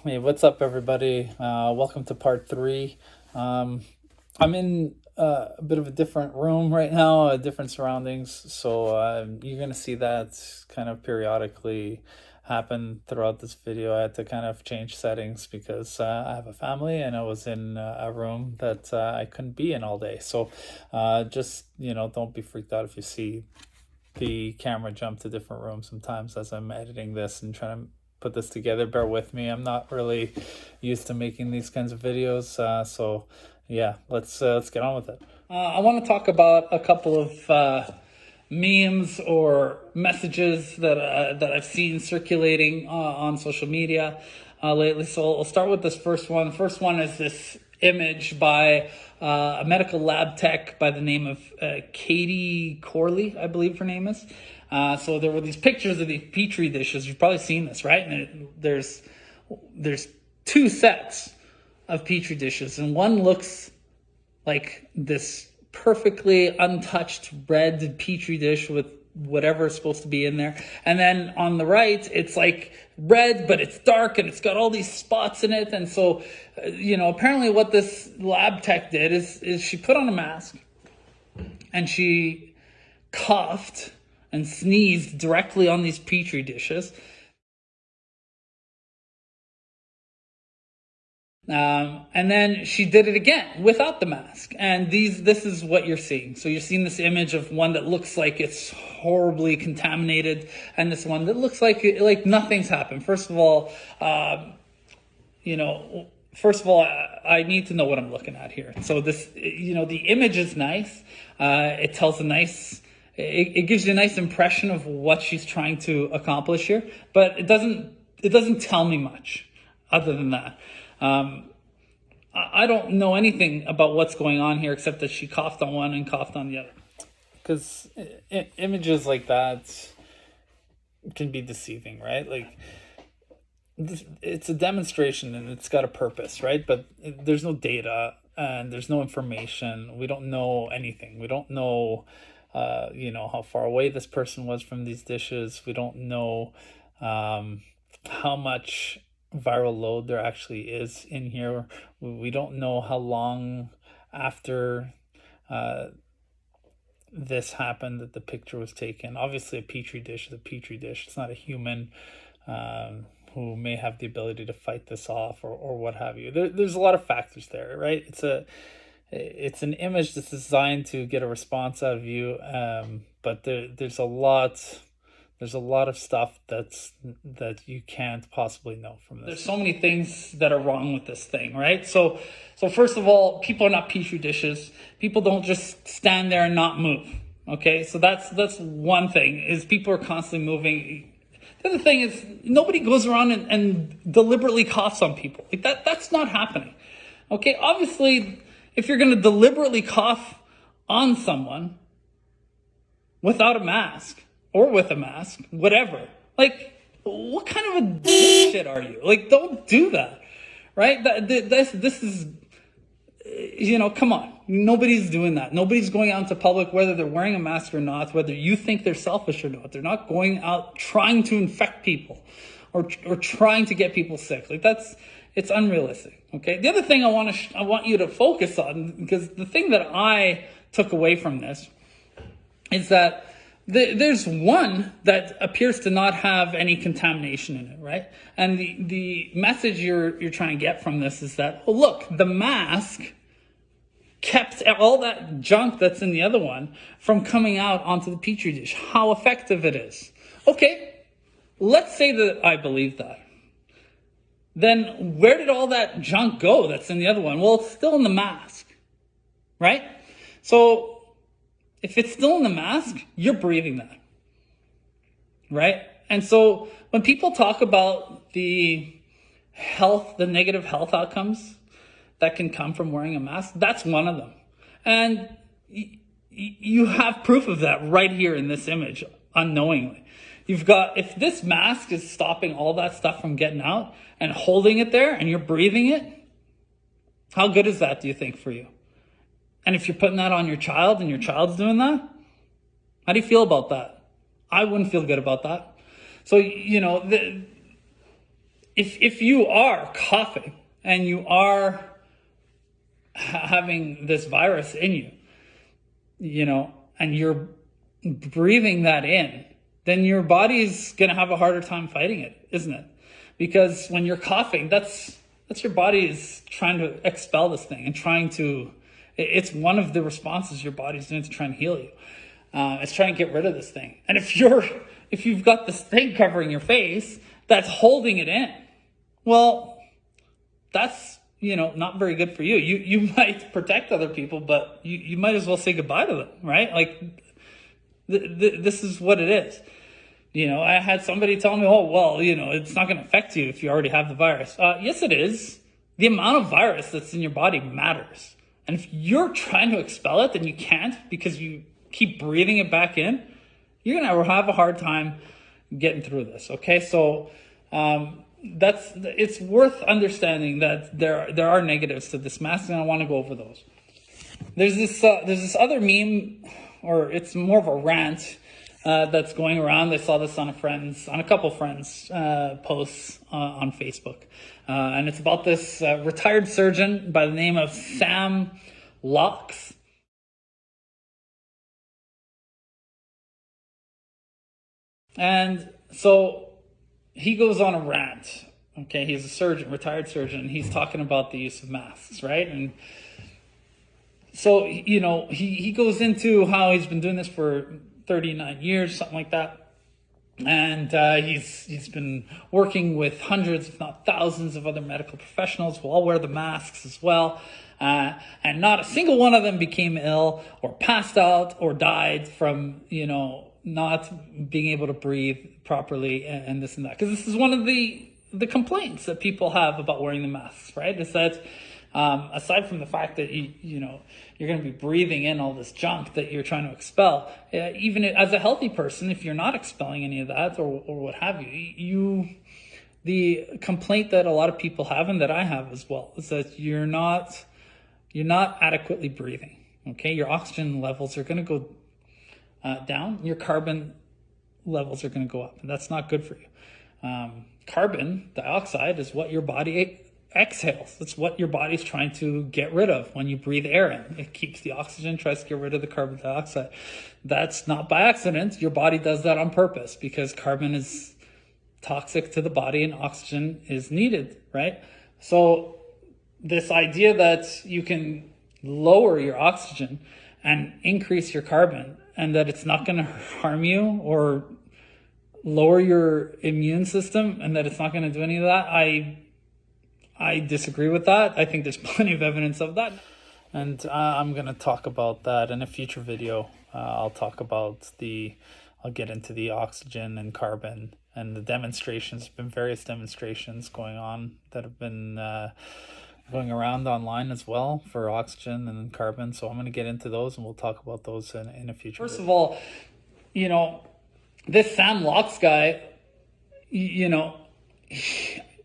Hey, what's up, everybody? Welcome to part three. I'm in a bit of a different room right now, different surroundings, so you're gonna see that kind of periodically happen throughout this video. I had to kind of change settings because I have a family and I was in a room that I couldn't be in all day. So just, don't be freaked out if you see the camera jump to different rooms sometimes as I'm editing this and trying to put this together. Bear with me. I'm not really used to making these kinds of videos, so yeah, let's get on with it. I want to talk about a couple of memes or messages that I've seen circulating on social media lately. So I'll start with this first one. The first one is this image by a medical lab tech by the name of Katie Corley, I believe her name is. So there were these pictures of these petri dishes. You've probably seen this, right? And there's two sets of petri dishes, and one looks like this perfectly untouched red petri dish with whatever is supposed to be in there. And then on the right, it's like red, but it's dark and it's got all these spots in it. And so, apparently what this lab tech did is she put on a mask and she coughed and sneezed directly on these petri dishes. And then she did it again without the mask. And this is what you're seeing. So you're seeing this image of one that looks like it's horribly contaminated, and this one that looks like nothing's happened. First of all, I need to know what I'm looking at here. So this, the image is nice. It tells it gives you a nice impression of what she's trying to accomplish here, but it doesn't tell me much other than that. I don't know anything about what's going on here except that she coughed on one and coughed on the other. Because images like that can be deceiving, right? Like, it's a demonstration and it's got a purpose, right? But there's no data and there's no information. We don't know anything. We don't know, how far away this person was from these dishes. We don't know how much viral load there actually is in here. We don't know how long after this happened that the picture was taken. Obviously, a petri dish is a petri dish. It's not a human who may have the ability to fight this off or what have you. There's a lot of factors there, right? It's an image that's designed to get a response out of you, but there's a lot of stuff that you can't possibly know from this. There's so many things that are wrong with this thing, right? So first of all, people are not petri dishes. People don't just stand there and not move. Okay, so that's one thing, is people are constantly moving. The other thing is nobody goes around and deliberately coughs on people. Like that's not happening. Okay, obviously, if you're going to deliberately cough on someone without a mask, or with a mask, whatever. Like, what kind of a dipshit are you? Like, don't do that, right? This is, come on. Nobody's doing that. Nobody's going out into public, whether they're wearing a mask or not, whether you think they're selfish or not. They're not going out trying to infect people or trying to get people sick. Like, it's unrealistic, okay? The other thing I want you to focus on, because the thing that I took away from this is that there's one that appears to not have any contamination in it, right? And the message you're trying to get from this is that, well, look, the mask kept all that junk that's in the other one from coming out onto the petri dish. How effective it is. Okay, let's say that I believe that. Then where did all that junk go that's in the other one? Well, it's still in the mask, right? So if it's still in the mask, you're breathing that, right? And so when people talk about the negative health outcomes that can come from wearing a mask, that's one of them. And you have proof of that right here in this image, unknowingly. If this mask is stopping all that stuff from getting out and holding it there and you're breathing it, how good is that, do you think, for you? And if you're putting that on your child and your child's doing that, how do you feel about that? I wouldn't feel good about that. So, if you are coughing and you are having this virus in you, and you're breathing that in, then your body's going to have a harder time fighting it, isn't it? Because when you're coughing, that's your body is trying to expel this thing and it's one of the responses your body's doing to try and heal you. It's trying to get rid of this thing. And if you've got this thing covering your face that's holding it in, well, that's, not very good for you. You might protect other people, but you might as well say goodbye to them, right? Like, this is what it is. I had somebody tell me, oh, well, it's not going to affect you if you already have the virus. Yes, it is. The amount of virus that's in your body matters. And if you're trying to expel it, then you can't because you keep breathing it back in. You're going to have a hard time getting through this. Okay. So, it's worth understanding that there are negatives to this mask, and I want to go over those. There's this other meme, or it's more of a rant, that's going around. I saw this on a couple friends' posts on Facebook. And it's about this retired surgeon by the name of Sam Lauchs. And so he goes on a rant. Okay, he's a surgeon, retired surgeon. He's talking about the use of masks, right? And so, he goes into how he's been doing this for 39 years, something like that. And he's been working with hundreds, if not thousands, of other medical professionals who all wear the masks as well. And not a single one of them became ill or passed out or died from, not being able to breathe properly and this and that. Because this is one of the complaints that people have about wearing the masks, right? Is that aside from the fact that you're going to be breathing in all this junk that you're trying to expel, even as a healthy person, if you're not expelling any of that or what have you, the complaint that a lot of people have and that I have as well is that you're not adequately breathing. Okay, your oxygen levels are going to go down, your carbon levels are going to go up, and that's not good for you. Carbon dioxide is what your body exhales. It's what your body's trying to get rid of when you breathe air in. It keeps the oxygen, tries to get rid of the carbon dioxide. That's not by accident. Your body does that on purpose because carbon is toxic to the body and oxygen is needed, right? So this idea that you can lower your oxygen and increase your carbon and that it's not going to harm you or lower your immune system and that it's not going to do any of that, I disagree with that. I think there's plenty of evidence of that. And I'm going to talk about that in a future video. I'll get into the oxygen and carbon and the demonstrations. There's been various demonstrations going on that have been going around online as well for oxygen and carbon. So I'm going to get into those and we'll talk about those in a future First of all, this Sam Lauchs guy,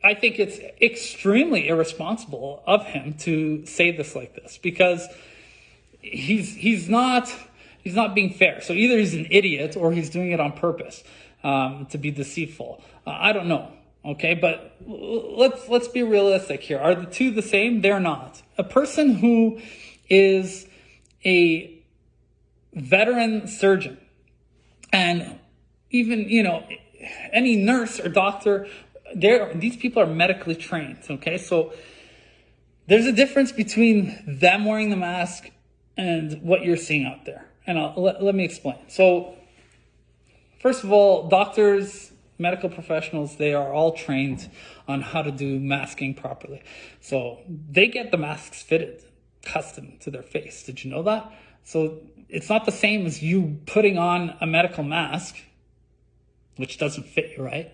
I think it's extremely irresponsible of him to say this like this because he's not being fair. So either he's an idiot or he's doing it on purpose to be deceitful. I don't know. Okay, but let's be realistic here. Are the two the same? They're not. A person who is a veteran surgeon and even, any nurse or doctor, these people are medically trained, okay? So there's a difference between them wearing the mask and what you're seeing out there. And let me explain. So first of all, doctors, medical professionals, they are all trained on how to do masking properly. So they get the masks fitted custom to their face. Did you know that? So it's not the same as you putting on a medical mask, which doesn't fit you right,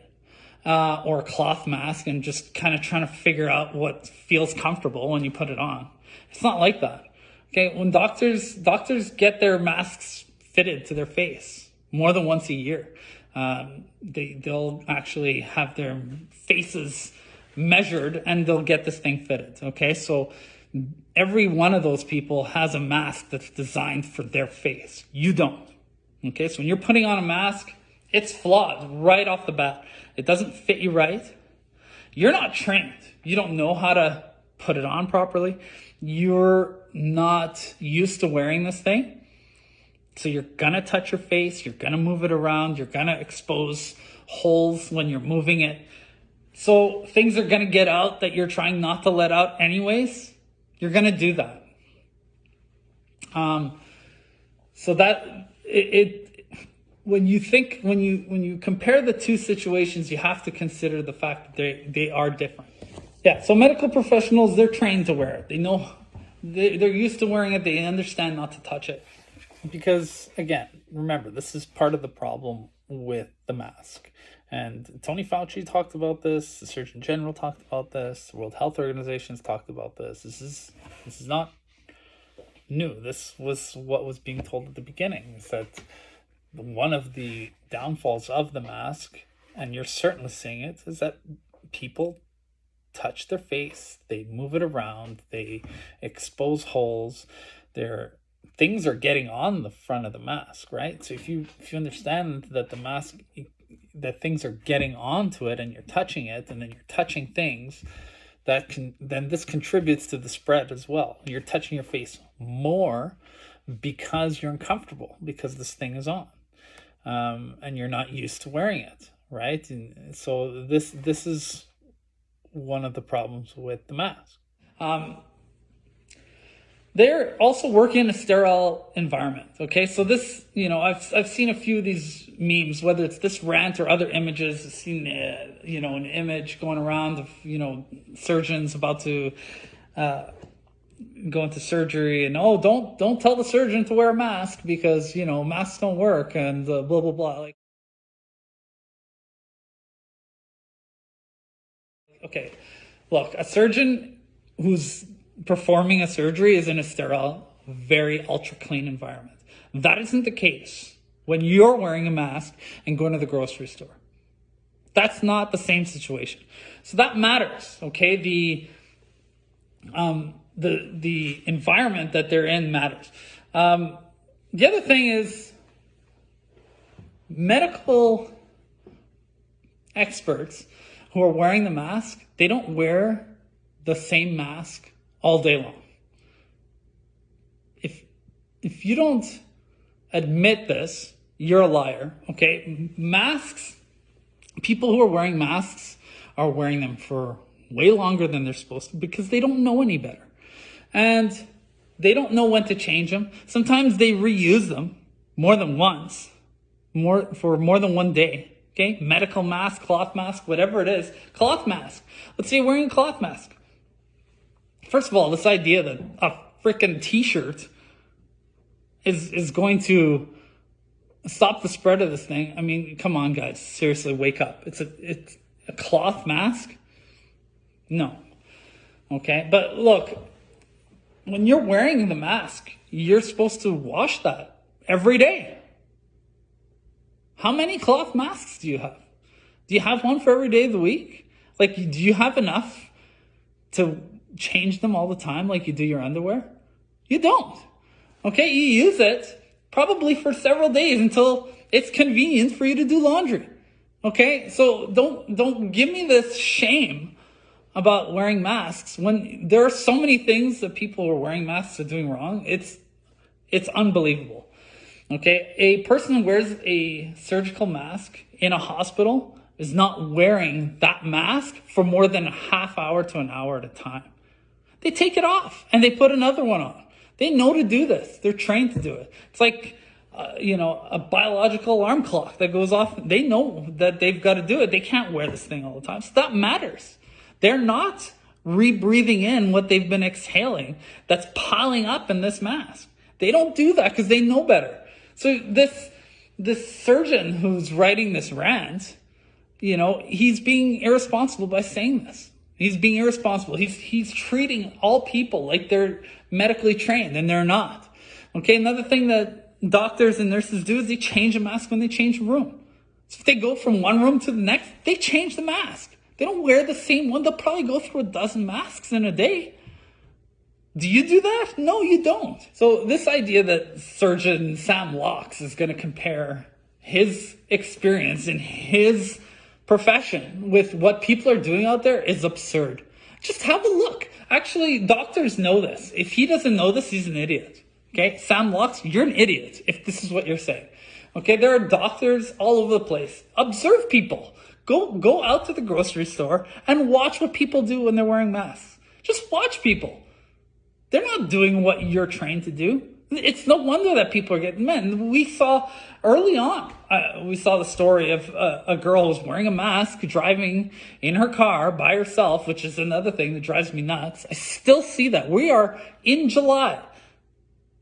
or a cloth mask and just kind of trying to figure out what feels comfortable when you put it on. It's not like that. Okay, when doctors get their masks fitted to their face more than once a year. They'll actually have their faces measured and they'll get this thing fitted. Okay, so every one of those people has a mask that's designed for their face. You don't. Okay, so when you're putting on a mask, it's flawed right off the bat. It doesn't fit you right. You're not trained. You don't know how to put it on properly. You're not used to wearing this thing. So you're going to touch your face. You're going to move it around. You're going to expose holes when you're moving it. So things are going to get out that you're trying not to let out anyways. You're going to do that. So that when you compare the two situations, you have to consider the fact that they are different. Yeah. So medical professionals, they're trained to wear it. They know they're used to wearing it. They understand not to touch it. Because again, remember, this is part of the problem with the mask. And Tony Fauci talked about this. The Surgeon General talked about this. The World Health Organization's talked about this. This is not new. This was what was being told at the beginning, is that one of the downfalls of the mask, and you're certainly seeing it, is that people touch their face, they move it around, they expose holes, things are getting on the front of the mask, right? So if you understand that the mask, that things are getting onto it and you're touching it, and then you're touching things, then this contributes to the spread as well. You're touching your face more because you're uncomfortable, because this thing is on, and you're not used to wearing it, right? And so this is one of the problems with the mask. They're also working in a sterile environment. Okay, so this, I've seen a few of these memes, whether it's this rant or other images. I've seen, an image going around of, surgeons about to go into surgery, and don't tell the surgeon to wear a mask because masks don't work, and blah blah blah. Like, okay, look, a surgeon who's performing a surgery is in a sterile, very ultra clean environment. That isn't the case when you're wearing a mask and going to the grocery store. That's not the same situation. So that matters, okay? The environment that they're in matters. The other thing is, medical experts who are wearing the mask, they don't wear the same mask all day long. If you don't admit this, you're a liar, okay? Masks, people who are wearing masks are wearing them for way longer than they're supposed to because they don't know any better. And they don't know when to change them. Sometimes they reuse them more than once, for more than one day, okay? Medical mask, cloth mask, whatever it is, cloth mask. Let's say you're wearing a cloth mask. First of all, this idea that a freaking t-shirt is going to stop the spread of this thing. I mean, come on, guys. Seriously, wake up. It's a cloth mask? No. Okay? But look, when you're wearing the mask, you're supposed to wash that every day. How many cloth masks do you have? Do you have one for every day of the week? Like, do you have enough to change them all the time like you do your underwear? You don't. Okay, you use it probably for several days until it's convenient for you to do laundry. Okay, so don't give me this shame about wearing masks when there are so many things that people who are wearing masks are doing wrong. It's unbelievable. Okay, a person who wears a surgical mask in a hospital is not wearing that mask for more than a half hour to an hour at a time. They take it off and they put another one on. They know to do this. They're trained to do it. It's like, a biological alarm clock that goes off. They know that they've got to do it. They can't wear this thing all the time. So that matters. They're not rebreathing in what they've been exhaling that's piling up in this mask. They don't do that because they know better. So this surgeon who's writing this rant, he's being irresponsible by saying this. He's being irresponsible. He's treating all people like they're medically trained, and they're not. Okay, another thing that doctors and nurses do is they change a mask when they change a room. So if they go from one room to the next, they change the mask. They don't wear the same one. They'll probably go through a dozen masks in a day. Do you do that? No, you don't. So this idea that surgeon Sam Lauchs is going to compare his experience in his profession with what people are doing out there is absurd. Just have a look. Actually, doctors know this. If he doesn't know this, he's an idiot. Okay, Sam Lauchs, you're an idiot if this is what you're saying. Okay, there are doctors all over the place. Observe people. Go out to the grocery store and watch what people do when they're wearing masks. Just watch people. They're not doing what you're trained to do. It's no wonder that people are getting, man, we saw early on, we saw the story of a girl who was wearing a mask, driving in her car by herself, which is another thing that drives me nuts. I still see that. We are in July,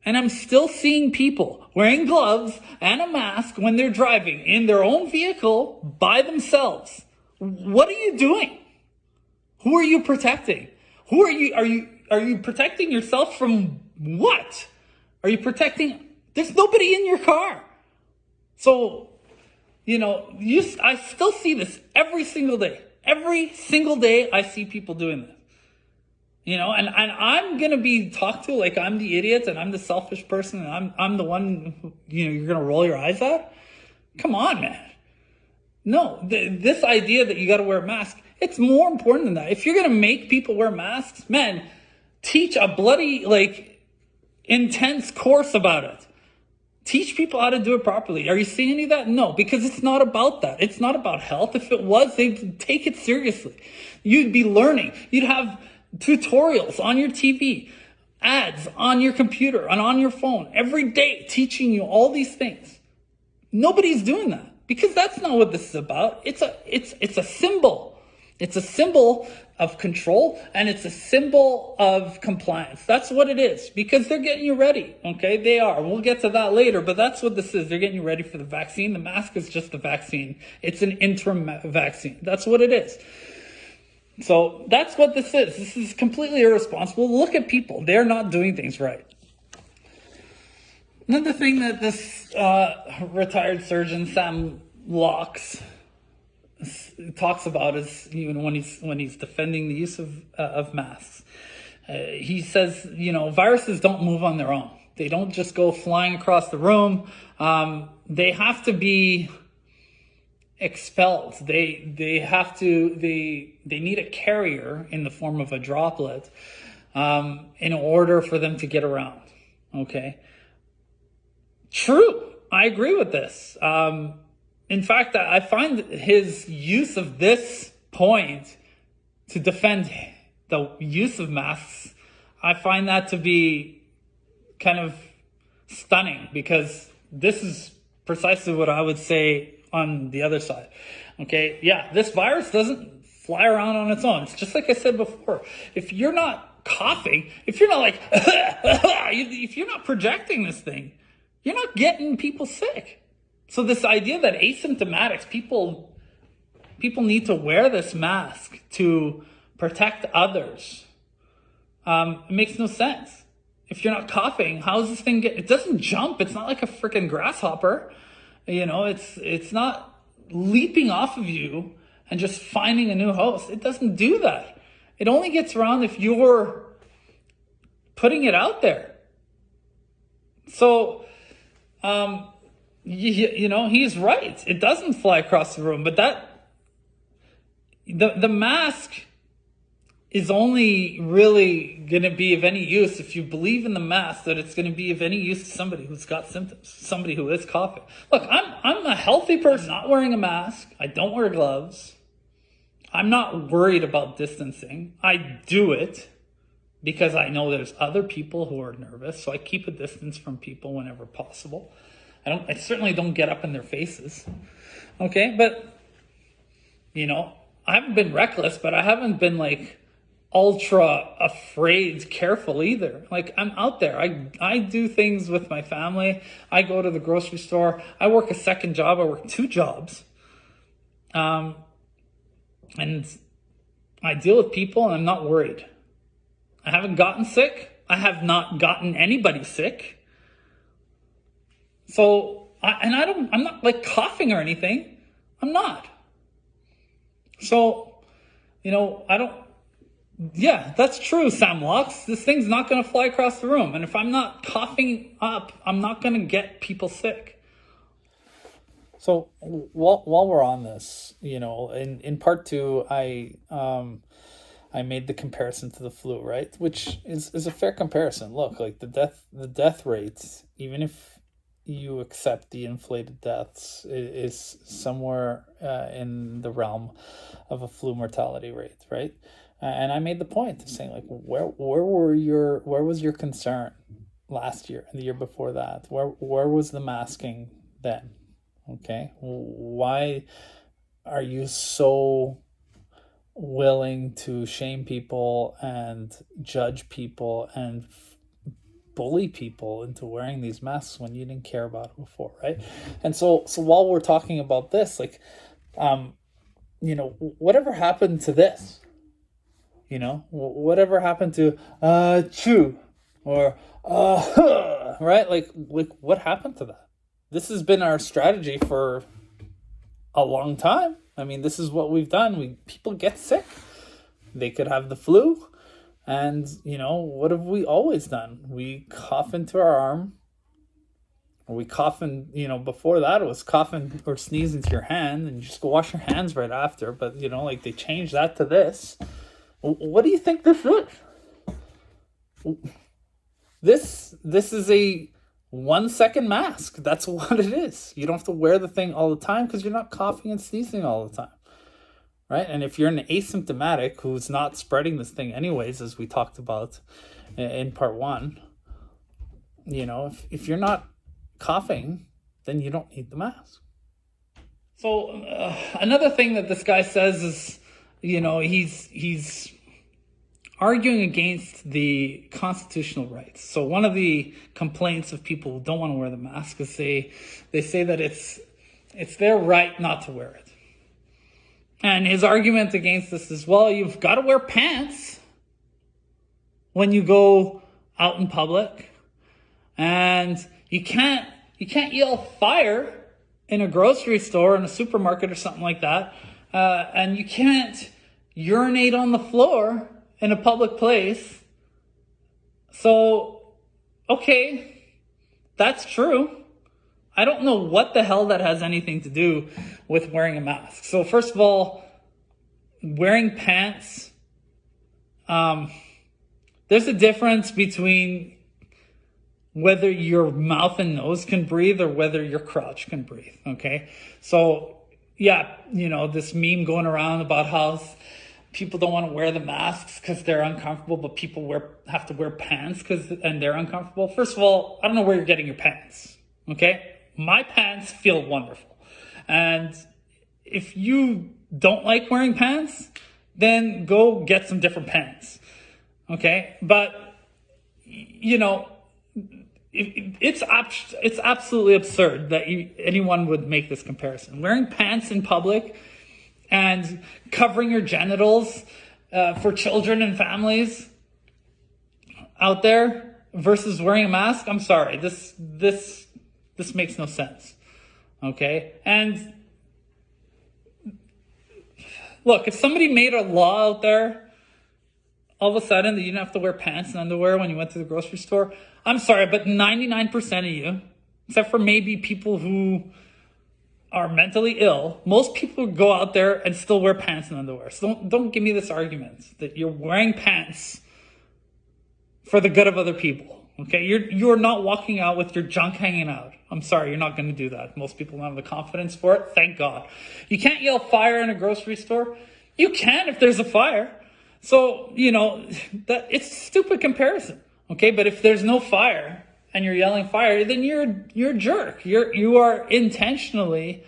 and I'm still seeing people wearing gloves and a mask when they're driving in their own vehicle by themselves. What are you doing? Who are you protecting? Who are you protecting yourself from what? Are you protecting? There's nobody in your car. So, I still see this every single day. Every single day I see people doing this. And I'm going to be talked to like I'm the idiot and I'm the selfish person and I'm the one who, you're going to roll your eyes at. Come on, man. No, this idea that you got to wear a mask, it's more important than that. If you're going to make people wear masks, man, teach a bloody, intense course about it. Teach people how to do it properly. Are you seeing any of that? No, because it's not about that. It's not about health. If it was, they'd take it seriously. You'd be learning. You'd have tutorials on your TV, ads on your computer and on your phone every day teaching you all these things. Nobody's doing that because that's not what this is about. It's a symbol. It's a symbol of control and it's a symbol of compliance. That's what it is because they're getting you ready. Okay, they are. We'll get to that later, but that's what this is. They're getting you ready for the vaccine. The mask is just the vaccine. It's an interim vaccine. That's what it is. So that's what this is. This is completely irresponsible. Look at people. They're not doing things right. Another thing that this retired surgeon, Sam Lauchs, talks about is when he's defending the use of masks. He says, viruses don't move on their own. They don't just go flying across the room. They have to be expelled. They need a carrier in the form of a droplet in order for them to get around. Okay. True. I agree with this. In fact, I find his use of this point to defend the use of masks, I find that to be kind of stunning because this is precisely what I would say on the other side. Okay, yeah, this virus doesn't fly around on its own. It's just like I said before. If you're not coughing, if you're not like, if you're not projecting this thing, you're not getting people sick. So this idea that asymptomatics, people need to wear this mask to protect others, it makes no sense. If you're not coughing, how does this thing it doesn't jump. It's not like a freaking grasshopper. It's not leaping off of you and just finding a new host. It doesn't do that. It only gets around if you're putting it out there. So, he's right. It doesn't fly across the room, but the mask is only really going to be of any use if you believe in the mask that it's going to be of any use to somebody who's got symptoms, somebody who is coughing. Look, I'm a healthy person, not wearing a mask. I don't wear gloves. I'm not worried about distancing. I do it because I know there's other people who are nervous, so I keep a distance from people whenever possible. I certainly don't get up in their faces. Okay, but I haven't been reckless, but I haven't been ultra afraid, careful either. I'm out there. I do things with my family. I go to the grocery store. I work a second job. I work 2 jobs. And I deal with people and I'm not worried. I haven't gotten sick. I have not gotten anybody sick. So, I'm not coughing or anything. I'm not. So, yeah, that's true, Sam Lauchs. This thing's not going to fly across the room. And if I'm not coughing up, I'm not going to get people sick. while we're on this, in part two, I made the comparison to the flu, right? Which is a fair comparison. Look, like the death rates, even if you accept the inflated deaths, is somewhere in the realm of a flu mortality rate, right? And I made the point of saying, like, where was your concern last year and the year before that? Where was the masking then? Okay, why are you so willing to shame people and judge people and bully people into wearing these masks when you didn't care about it before, right? And so while we're talking about this, like, whatever happened to this? Whatever happened to chew or right? Like what happened to that? This has been our strategy for a long time. I mean, this is what we've done. People get sick. They could have the flu. And, what have we always done? We cough into our arm. Or we cough in, before that it was coughing or sneeze into your hand and you just go wash your hands right after. But, like they changed that to this. What do you think this is? This is a 1 second mask. That's what it is. You don't have to wear the thing all the time because you're not coughing and sneezing all the time, right? And if you're an asymptomatic who's not spreading this thing anyways, as we talked about in part one, if you're not coughing, then you don't need the mask. So another thing that this guy says is, he's arguing against the constitutional rights. So one of the complaints of people who don't want to wear the mask is they say that it's their right not to wear it. And his argument against this is, well, you've got to wear pants when you go out in public, and you can't yell fire in a grocery store, in a supermarket or something like that, and you can't urinate on the floor in a public place. So, okay, that's true. I don't know what the hell that has anything to do with wearing a mask. So first of all, wearing pants, there's a difference between whether your mouth and nose can breathe or whether your crotch can breathe, okay? So, yeah, this meme going around about how people don't want to wear the masks because they're uncomfortable, but people have to wear pants and they're uncomfortable. First of all, I don't know where you're getting your pants, okay? My pants feel wonderful. And if you don't like wearing pants, then go get some different pants, okay? But, it's absolutely absurd that anyone would make this comparison. Wearing pants in public and covering your genitals for children and families out there versus wearing a mask, I'm sorry, this makes no sense, okay? And look, if somebody made a law out there all of a sudden that you didn't have to wear pants and underwear when you went to the grocery store, I'm sorry, but 99% of you, except for maybe people who are mentally ill, most people go out there and still wear pants and underwear. So don't give me this argument that you're wearing pants for the good of other people. Okay, you're not walking out with your junk hanging out. I'm sorry, you're not going to do that. Most people don't have the confidence for it. Thank God. You can't yell fire in a grocery store. You can if there's a fire. So that it's a stupid comparison. Okay, but if there's no fire and you're yelling fire, then you're a jerk. You are intentionally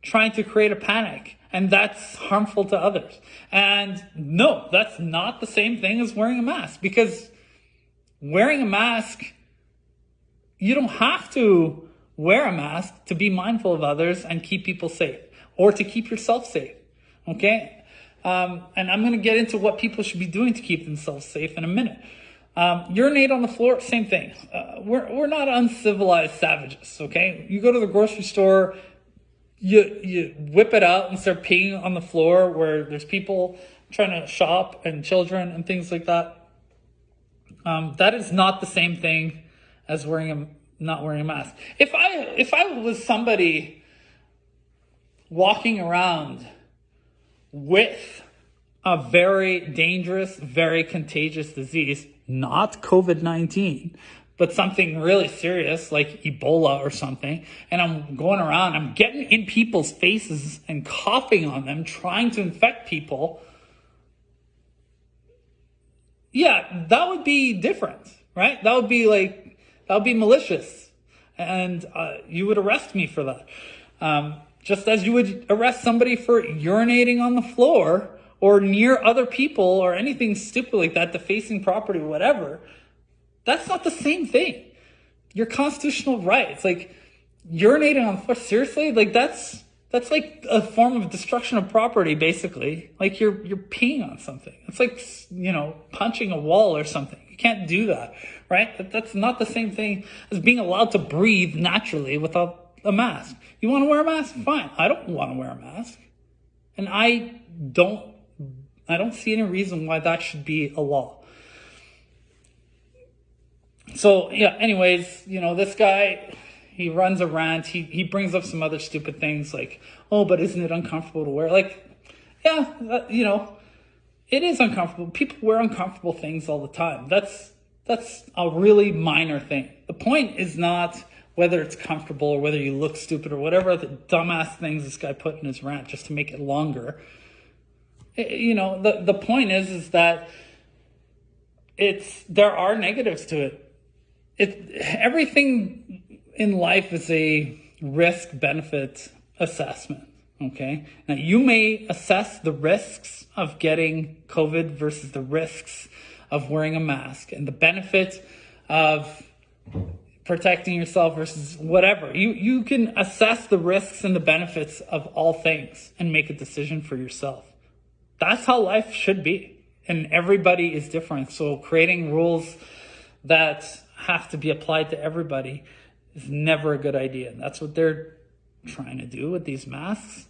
trying to create a panic, and that's harmful to others. And no, that's not the same thing as wearing a mask, because wearing a mask, you don't have to wear a mask to be mindful of others and keep people safe, or to keep yourself safe. Okay, and I'm going to get into what people should be doing to keep themselves safe in a minute. Urinate on the floor, same thing. We're not uncivilized savages, okay? You go to the grocery store, you whip it out and start peeing on the floor where there's people trying to shop and children and things like that. That is not the same thing as not wearing a mask. If I was somebody walking around with a very dangerous, very contagious disease, not COVID-19, but something really serious like Ebola or something, and I'm going around, I'm getting in people's faces and coughing on them, trying to infect people, yeah, that would be different, right? That would be malicious, and you would arrest me for that. Just as you would arrest somebody for urinating on the floor or near other people or anything stupid like that, defacing property, whatever. That's not the same thing. Your constitutional rights, like urinating on the floor, seriously, like that's like a form of destruction of property, basically. Like you're peeing on something. It's like, punching a wall or something. You can't do that, right? That's not the same thing as being allowed to breathe naturally without a mask. You want to wear a mask? Fine. I don't want to wear a mask. And I don't see any reason why that should be a law. So, yeah, anyways, this guy, he runs a rant. He brings up some other stupid things like, oh, but isn't it uncomfortable to wear? Like, yeah, it is uncomfortable. People wear uncomfortable things all the time. That's a really minor thing. The point is not whether it's comfortable or whether you look stupid or whatever the dumbass things this guy put in his rant just to make it longer. The point is that there are negatives to it. Everything in life is a risk-benefit assessment, okay? Now, you may assess the risks of getting COVID versus the risks of wearing a mask and the benefit of protecting yourself versus whatever. You can assess the risks and the benefits of all things and make a decision for yourself. That's how life should be. And everybody is different. So creating rules that have to be applied to everybody is never a good idea. And that's what they're trying to do with these masks.